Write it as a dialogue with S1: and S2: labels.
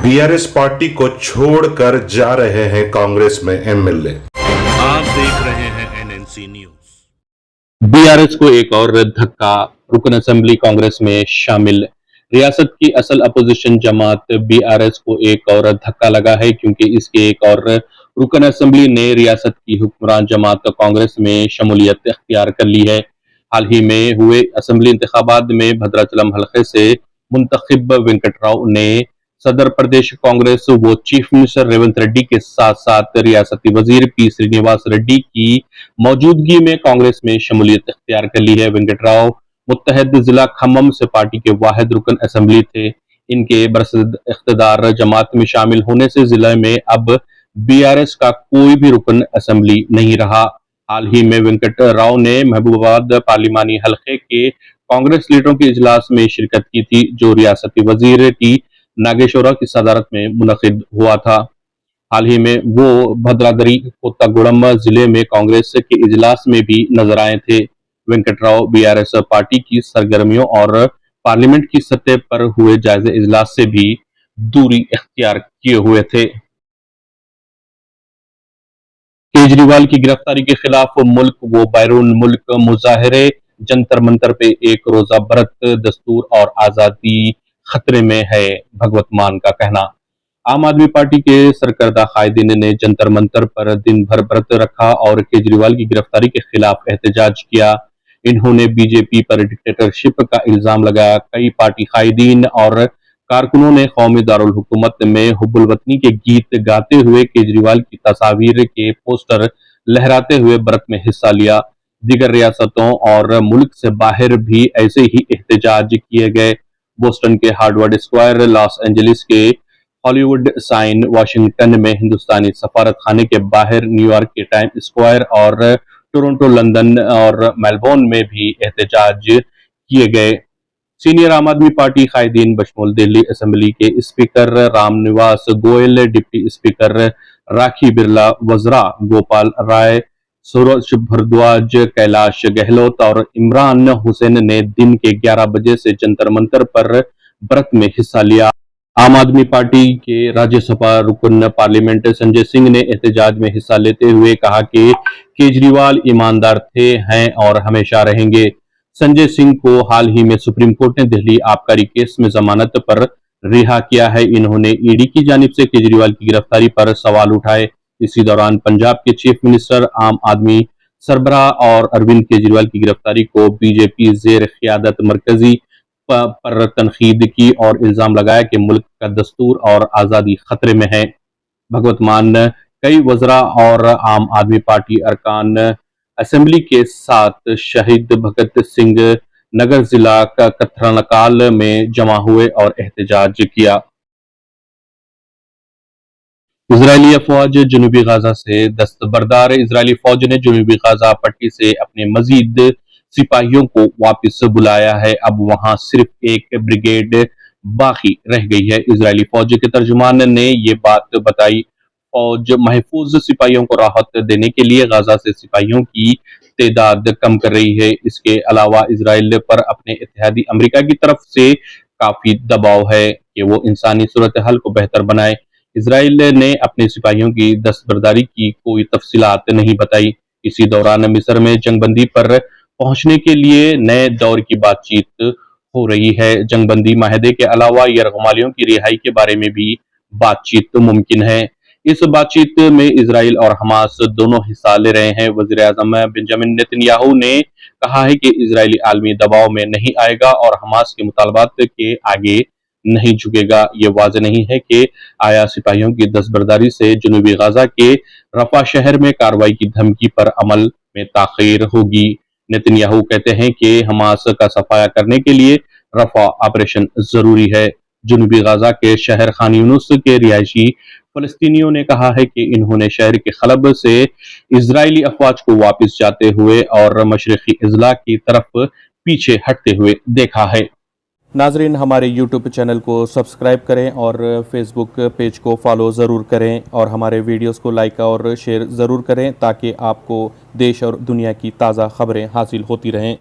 S1: BRS party को छोड़कर जा रहे हैं कांग्रेस में एमएलए।
S2: आप देख रहे हैं एनएनसी न्यूज।
S3: बीआरएस को एक और धक्का, रुकन असेंबली कांग्रेस में शामिल। रियासत की असल अपोजिशन जमात बीआरएस को एक और धक्का लगा है, क्योंकि इसके एक और रुकन असेंबली ने रियासत की हुक्मरान जमात कांग्रेस में शमूलियत इख्तियार कर ली है। हाल ही में हुए असेंबली इंतखाबात में भद्राचलम हलके से मुंतखब वेंकटराव ने सदर प्रदेश कांग्रेस व चीफ मिनिस्टर रेवंत रेड्डी के साथ साथ रियासती वजीर पी श्रीनिवास रेड्डी की मौजूदगी में कांग्रेस में शमूलियत इख्तियार कर ली है। वेंकटराव मुत्तहद जिला खम्मम से पार्टी के वाहिद रुकन असेंबली थे। इनके बरसद इख्तिदार जमात में शामिल होने से जिले में अब बीआरएस का कोई भी रुकन असेंबली नहीं रहा। हाल ही में वेंकटराव ने महबूबाबाद पार्लिमानी हलके के कांग्रेस लीडरों के इजलास में शिरकत की थी, जो रियासती वजीर टी नागेश्वरा की सदारत में मुनक़िद हुआ था। हाल ही में वो भद्रादरी कोत्तागुड़म जिले में कांग्रेस के इजलास में भी नजर आए थे। वेंकटराव बीआरएस पार्टी की सरगर्मियों और पार्लियामेंट की सतह पर हुए जायजा इजलास से भी दूरी इख्तियार किए हुए थे। केजरीवाल की गिरफ्तारी के खिलाफ मुल्क व बैरून मुल्क मुजाहरे, जंतर मंतर पे एक रोजा व्रत, दस्तूर और आजादी खतरे में है, भगवत मान का कहना। आम आदमी पार्टी के सरकर्दा कायदीन ने जंतर मंतर पर दिन भर व्रत रखा और केजरीवाल की गिरफ्तारी के खिलाफ एहतजाज किया। इन्होंने बीजेपी पर डिक्टेटरशिप का इल्जाम लगाया। कई पार्टी कायदीन और कारकुनों ने कौमी दारुल हुकूमत में हुब्बुल वतनी के गीत गाते हुए केजरीवाल की तस्वीर के पोस्टर लहराते हुए व्रत में हिस्सा लिया। दीगर रियासतों और मुल्क से बाहर भी ऐसे ही एहतजाज किए गए। बोस्टन के हार्वर्ड स्क्वायर, लॉस एंजलिस के हॉलीवुड साइन, वाशिंगटन में हिंदुस्तानी सफारत खाने के बाहर, न्यूयॉर्क के टाइम स्क्वायर और टोरंटो, लंदन और मेलबोर्न में भी एहतजाज किए गए। सीनियर आम आदमी पार्टी कायदीन बशमूल दिल्ली असेंबली के speaker Ramniwas Goel, deputy speaker Rakhi Birla, वज़रा गोपाल राय, सूरज भारद्वाज, कैलाश गहलोत और इमरान हुसैन ने दिन के 11 बजे से जंतर मंतर पर व्रत में हिस्सा लिया। आम आदमी पार्टी के राज्यसभा रुकन पार्लियामेंट संजय सिंह ने एहतजाज में हिस्सा लेते हुए कहा कि केजरीवाल ईमानदार थे, हैं और हमेशा रहेंगे। संजय सिंह को हाल ही में सुप्रीम कोर्ट ने दिल्ली आबकारी केस में जमानत पर रिहा किया है। इन्होंने ईडी की जानिब से केजरीवाल की गिरफ्तारी पर सवाल उठाए। इसी दौरान पंजाब के चीफ मिनिस्टर, आम आदमी सरबराह और अरविंद केजरीवाल की गिरफ्तारी को बीजेपी जेर क़ियादत मरकजी पर तनकीद की और इल्जाम लगाया कि मुल्क का दस्तूर और आज़ादी खतरे में है। भगवत मान कई वज़रा और आम आदमी पार्टी अरकान असेंबली के साथ शहीद भगत सिंह नगर जिला का कथरनकाल में जमा हुए और एहतजाज किया। इजरायली अफवाज जनूबी गाजा से दस्तबरदार। इजरायली फौज ने जनूबी गाजा पट्टी से अपने मजीद सिपाहियों को वापस बुलाया है। अब वहां सिर्फ एक ब्रिगेड बाकी रह गई है। इजरायली फौज के तर्जुमान ने ये बात बताई। फौज महफूज सिपाहियों को राहत देने के लिए गाजा से सिपाहियों की तादाद कम कर रही है। इसके अलावा इजराइल पर अपने इत्तेहादी अमेरिका की तरफ से काफी दबाव है कि वो इंसानी सूरत हाल को बेहतर बनाए। इजराइल ने अपने सिपाहियों की दस्तबरदारी की कोई तफसीलात नहीं बताई। इसी दौरान मिस्र में जंगबंदी पर पहुंचने के लिए नए दौर की बातचीत हो रही है। जंगबंदी माहदे के अलावा यरगमालियों की रिहाई के बारे में भी बातचीत मुमकिन है। इस बातचीत में इजराइल और हमास दोनों हिस्सा ले रहे हैं। वज़ीर आज़म बेंजामिन नेतन्याहू ने कहा है कि इजरायली आलमी दबाव में नहीं आएगा और हमास के मुतालबात के आगे नहीं झुकेगा। ये वाज़ेह नहीं है कि आया सिपाहियों की दस्तबरदारी से जनूबी गाजा के रफा शहर में कार्रवाई की धमकी पर अमल में ताखीर होगी। नेतन्याहू कहते हैं कि हमास का सफाया करने के लिए रफा ऑपरेशन जरूरी है। जनूबी गाजा के शहर खान यूनुस के रिहायशी फलस्तीनियों ने कहा है कि इन्होंने शहर के खलब से इजरायली अफवाज को वापस जाते हुए और मशरकी अजला की तरफ पीछे हटते हुए देखा है।
S4: नाजरीन, हमारे YouTube चैनल को सब्सक्राइब करें और Facebook पेज को फॉलो ज़रूर करें और हमारे वीडियोस को लाइक और शेयर ज़रूर करें ताकि आपको देश और दुनिया की ताज़ा खबरें हासिल होती रहें।